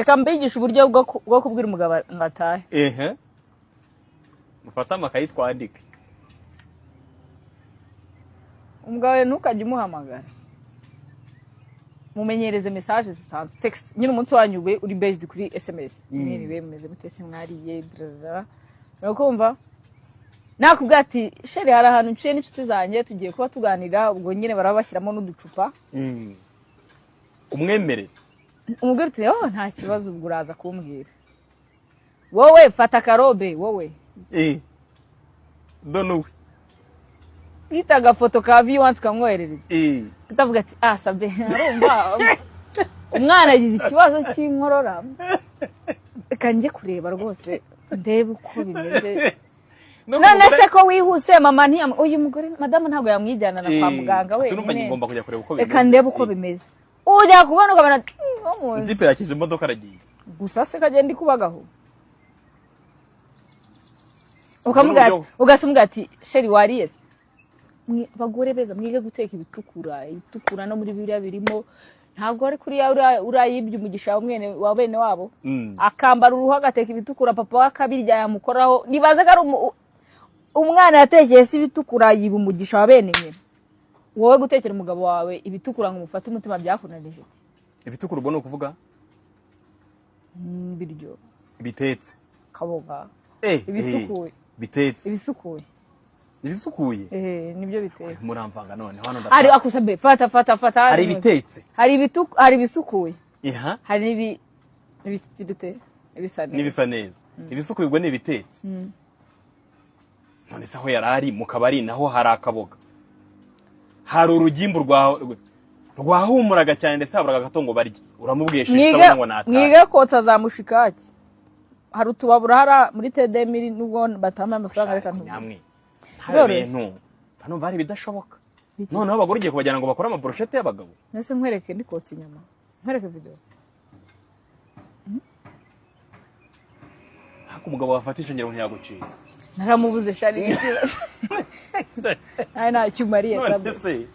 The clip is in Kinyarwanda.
reka mbigisha uburyo bwo kubwira umugabo ngo atahe. Mufata amakayi twandike. Umugabo ntukajye umuhamagara, mumenyereze message zisanzwe, text nyine umunsi wanyuwe uri based kuri SMS. Mwiriwe mumeze mutese mwariye drara. Urakumva? Nakubwira ati sheri hari ahantu nciye n'inshuti zanjye tugiye kuba tuganira, ubwo nyine barabashyiramo n'uducupa. Umwemere. Umubwira uti oh nta kibazo ubwo uraza kumbwira. Wowe fata karobe wowe. Donuwe. Itaga foto ka viewers kamwoherereza. Tutavuga ati sabe arumva umwana agize ikibazo cy'inkorora. Kanje kureba rwose ndebe uko bimeze. None se ko wihuse mama ntiyam uyu mugore madame ntabwo yamwijyana na kwa muganga we. Turumva ngomba kujya kureba uko bimeze. Reka ndebe uko bimeze. Ujya kubona ukabana Zipe yakije imodoka aragiye. Gusa se kagenda ikubagaho. Ugatumga ati sheri wariye se. Bagore beza mwige guteka ibitukura no muri biriya birimo ntabwo ari kuri urayibye umugisha umwene wa bene wabo akambara uruhu agateka ibitukura papa wakabirya yamukoraho nibaze ko ari umwana yatekeye si ibitukura yiba umugisha wa bene nyine wowe gutekera umugabo wawe ibitukura ngo mufate umutima byakunanije ibitukura ubone ukuvuga biryo bitetse kaboga ibisukuye bitetse ibisukuye nibyo bitetse muramvanga none hano ari akusabe fata hari bitetse hari bisukuye hari n'ibistirite ibisa neza ibisukuye ubwo ni bitetse none saho yarari mu kabari naho hari akaboga hari urugimbu rwahumuraga cyane ndetse haburaga gatongo barye uramubweshe ngo nata mwige kotsa za mushikaki hari utubabura hara muri tedemiri nubwo batama amafaranga reka nyamwe bintu hano bari bidashoboka noneho abagore ugiye kubajyana ngo bakore amabrochette y'abagabo nese nkwereke ndikotsa inyama nkwereke video hako umugabo wafatisha ngero ntiyaguciye naramubuze shari nta cyumariye sabe